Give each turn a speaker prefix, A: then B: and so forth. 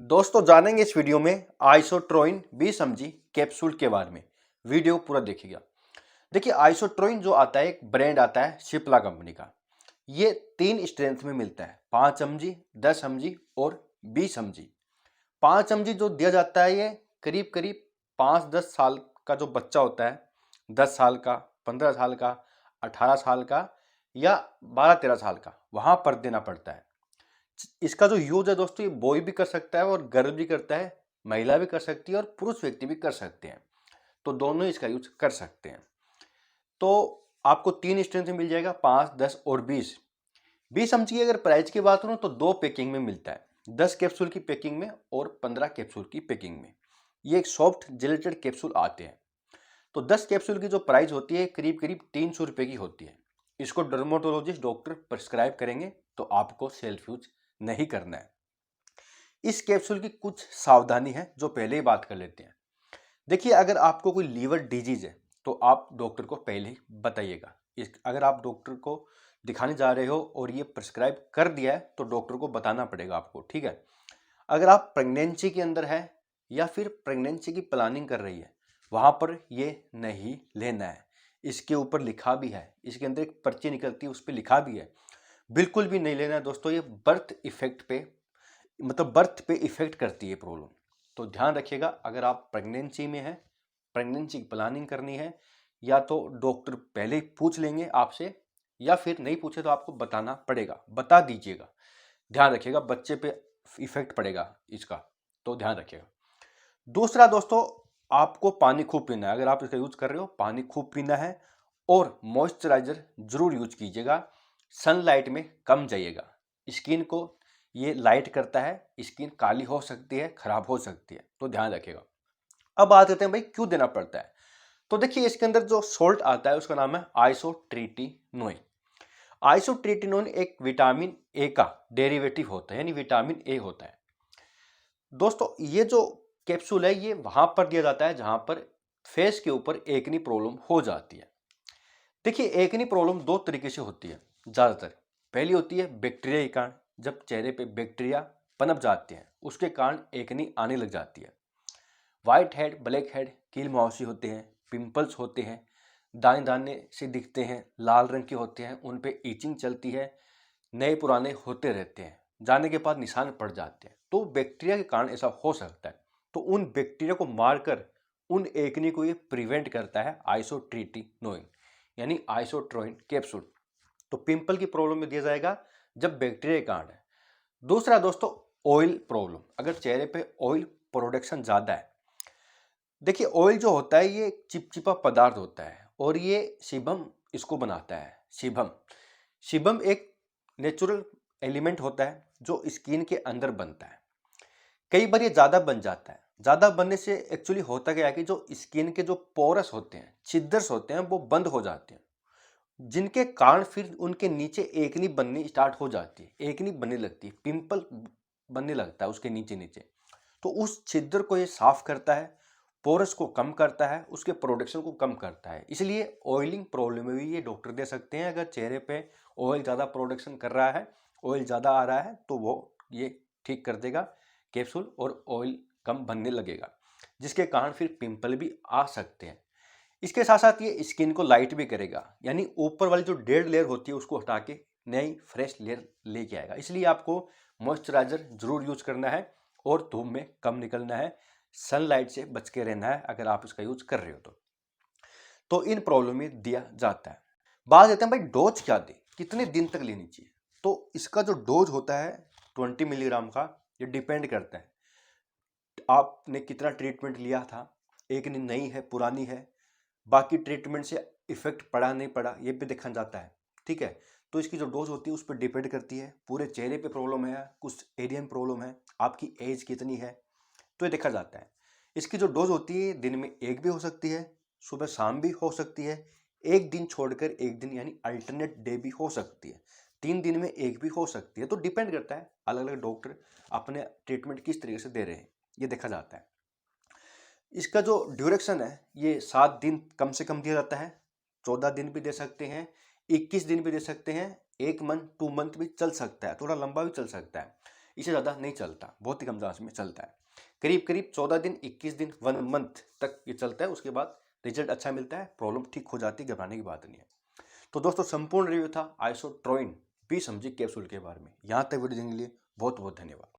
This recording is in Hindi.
A: दोस्तों जानेंगे इस वीडियो में आइसोट्रोइन 20 mg कैप्सूल के बारे में। वीडियो पूरा देखिएगा। देखिए आइसोट्रोइन जो आता है एक ब्रांड आता है सिप्ला कंपनी का। ये 3 स्ट्रेंथ में मिलता है, 5 mg, 10 mg और 20 mg। 5 mg जो दिया जाता है ये करीब करीब 5-10 साल का जो बच्चा होता है, 10 साल का, 15 साल का, 18 साल का या 12-13 साल का, वहां पर देना पड़ता है। इसका जो यूज है दोस्तों, ये बॉय भी कर सकता है और गर्ल भी करता है, महिला भी कर सकती है और पुरुष व्यक्ति भी कर सकते हैं। तो दोनों इसका यूज कर सकते हैं। तो आपको 3 स्ट्रेंथ में मिल जाएगा, 5, 10 और 20। 20 mg की अगर प्राइस की बात करूं तो 2 पैकिंग में मिलता है, 10 कैप्सूल की पैकिंग में और 15 कैप्सूल की पैकिंग में। ये एक सॉफ्ट जेलेटेड कैप्सूल आते हैं। तो 10 कैप्सूल की जो प्राइस होती है करीब करीब 300 रुपये की होती है। इसको डर्मेटोलॉजिस्ट डॉक्टर प्रिस्क्राइब करेंगे, तो आपको सेल्फ यूज नहीं करना है। इस कैप्सूल की कुछ सावधानी है जो पहले ही बात कर लेते हैं। देखिए अगर आपको कोई लीवर डिजीज है तो आप डॉक्टर को पहले ही बताइएगा। अगर आप डॉक्टर को दिखाने जा रहे हो और ये प्रिस्क्राइब कर दिया है तो डॉक्टर को बताना पड़ेगा आपको, ठीक है। अगर आप प्रेगनेंसी के अंदर है या फिर प्रेगनेंसी की प्लानिंग कर रही है, वहां पर ये नहीं लेना है। इसके ऊपर लिखा भी है, इसके अंदर एक पर्ची निकलती है उस पर लिखा भी है, बिल्कुल भी नहीं लेना है दोस्तों। ये बर्थ इफेक्ट पे मतलब बर्थ पे इफेक्ट करती है प्रॉब्लम। तो ध्यान रखिएगा, अगर आप प्रेगनेंसी में हैं, प्रेगनेंसी की प्लानिंग करनी है, या तो डॉक्टर पहले ही पूछ लेंगे आपसे, या फिर नहीं पूछे तो आपको बताना पड़ेगा, बता दीजिएगा। ध्यान रखिएगा, बच्चे पे इफेक्ट पड़ेगा इसका, तो ध्यान रखिएगा। दूसरा दोस्तों, आपको पानी खूब पीना है। अगर आप इसका यूज कर रहे हो, पानी खूब पीना है और मॉइस्चराइजर जरूर यूज कीजिएगा। सनलाइट में कम जाइएगा, स्किन को ये लाइट करता है, स्किन काली हो सकती है, खराब हो सकती है, तो ध्यान रखिएगा। अब बात करते हैं भाई क्यों देना पड़ता है। तो देखिए इसके अंदर जो सोल्ट आता है उसका नाम है आइसोट्रिटिनोइन। आइसोट्रिटिनोइन एक विटामिन ए का डेरिवेटिव होता है, यानी विटामिन ए होता है। दोस्तों ये जो कैप्सूल है ये वहां पर दिया जाता है जहां पर फेस के ऊपर एकनी प्रॉब्लम हो जाती है। देखिए एकनी प्रॉब्लम 2 तरीके से होती है ज़्यादातर। पहली होती है बैक्टीरिया के कारण, जब चेहरे पे बैक्टीरिया पनप जाते हैं उसके कारण एकनी आने लग जाती है। वाइट हेड, ब्लैक हेड, कील मुहांसे होते हैं, पिंपल्स होते हैं, दाने दाने से दिखते हैं, लाल रंग के होते हैं, उन पे ईचिंग चलती है, नए पुराने होते रहते हैं, जाने के बाद निशान पड़ जाते हैं। तो बैक्टीरिया के कारण ऐसा हो सकता है। तो उन बैक्टीरिया को मारकर उन एकनी को ये प्रिवेंट करता है आइसोट्रिटिनोइन, यानी आइसोट्रोइन कैप्सूल। तो पिंपल की प्रॉब्लम में दिया जाएगा जब बैक्टीरिया के कारण है। दूसरा दोस्तों, ऑयल प्रॉब्लम, अगर चेहरे पे ऑयल प्रोडक्शन ज़्यादा है। देखिए ऑयल जो होता है ये चिपचिपा पदार्थ होता है और ये सीबम इसको बनाता है। सीबम सीबम एक नेचुरल एलिमेंट होता है जो स्किन के अंदर बनता है। कई बार ये ज़्यादा बन जाता है। ज़्यादा बनने से एक्चुअली होता क्या है कि जो स्किन के जो पोरस होते हैं, छिद्रस होते हैं, वो बंद हो जाते हैं, जिनके कारण फिर उनके नीचे एकनी बननी स्टार्ट हो जाती है, एकनी बनने लगती है, पिंपल बनने लगता है उसके नीचे नीचे। तो उस छिद्र को ये साफ करता है, पोरस को कम करता है, उसके प्रोडक्शन को कम करता है। इसलिए ऑयलिंग प्रॉब्लम में भी ये डॉक्टर दे सकते हैं। अगर चेहरे पे ऑयल ज़्यादा प्रोडक्शन कर रहा है, ऑयल ज़्यादा आ रहा है, तो वो ये ठीक कर देगा कैप्सूल और ऑयल कम बनने लगेगा, जिसके कारण फिर पिंपल भी आ सकते हैं। इसके साथ साथ ये स्किन को लाइट भी करेगा, यानी ऊपर वाली जो डेड लेयर होती है उसको हटा के नई फ्रेश लेयर लेके आएगा। इसलिए आपको मॉइस्चराइजर जरूर यूज करना है और धूप में कम निकलना है, सनलाइट से बच के रहना है अगर आप इसका यूज कर रहे हो तो इन प्रॉब्लम में दिया जाता है। बात करते हैं भाई डोज क्या दे, कितने दिन तक लेनी चाहिए। तो इसका जो डोज होता है 20 मिलीग्राम का, ये डिपेंड करता है आपने कितना ट्रीटमेंट लिया था, एक नई है पुरानी है, बाकी ट्रीटमेंट से इफेक्ट पड़ा नहीं पड़ा, ये भी देखा जाता है, ठीक है। तो इसकी जो डोज होती है उस पर डिपेंड करती है, पूरे चेहरे पे प्रॉब्लम है, कुछ एरिया में प्रॉब्लम है, आपकी एज कितनी है, तो ये देखा जाता है। इसकी जो डोज होती है दिन में एक भी हो सकती है, सुबह शाम भी हो सकती है, एक दिन छोड़कर एक दिन यानी अल्टरनेट डे भी हो सकती है, 3 दिन में एक भी हो सकती है। तो डिपेंड करता है अलग अलग डॉक्टर अपने ट्रीटमेंट किस तरीके से दे रहे हैं, ये देखा जाता है। इसका जो ड्यूरेक्शन है ये 7 दिन कम से कम दिया जाता है, 14 दिन भी दे सकते हैं, 21 दिन भी दे सकते हैं, 1 मंथ 2 मंथ भी चल सकता है, थोड़ा लंबा भी चल सकता है। इससे ज़्यादा नहीं चलता, बहुत ही कम चांस में चलता है। करीब करीब 14 दिन, 21 दिन, 1 मंथ तक ये चलता है। उसके बाद रिजल्ट अच्छा मिलता है, प्रॉब्लम ठीक हो जाती है, घबराने की बात नहीं है। तो दोस्तों संपूर्ण रिव्यू था आइसोट्रोइन बी समझी कैप्सूल के बारे में। यहाँ तक वीडियो देखने के लिए बहुत बहुत धन्यवाद।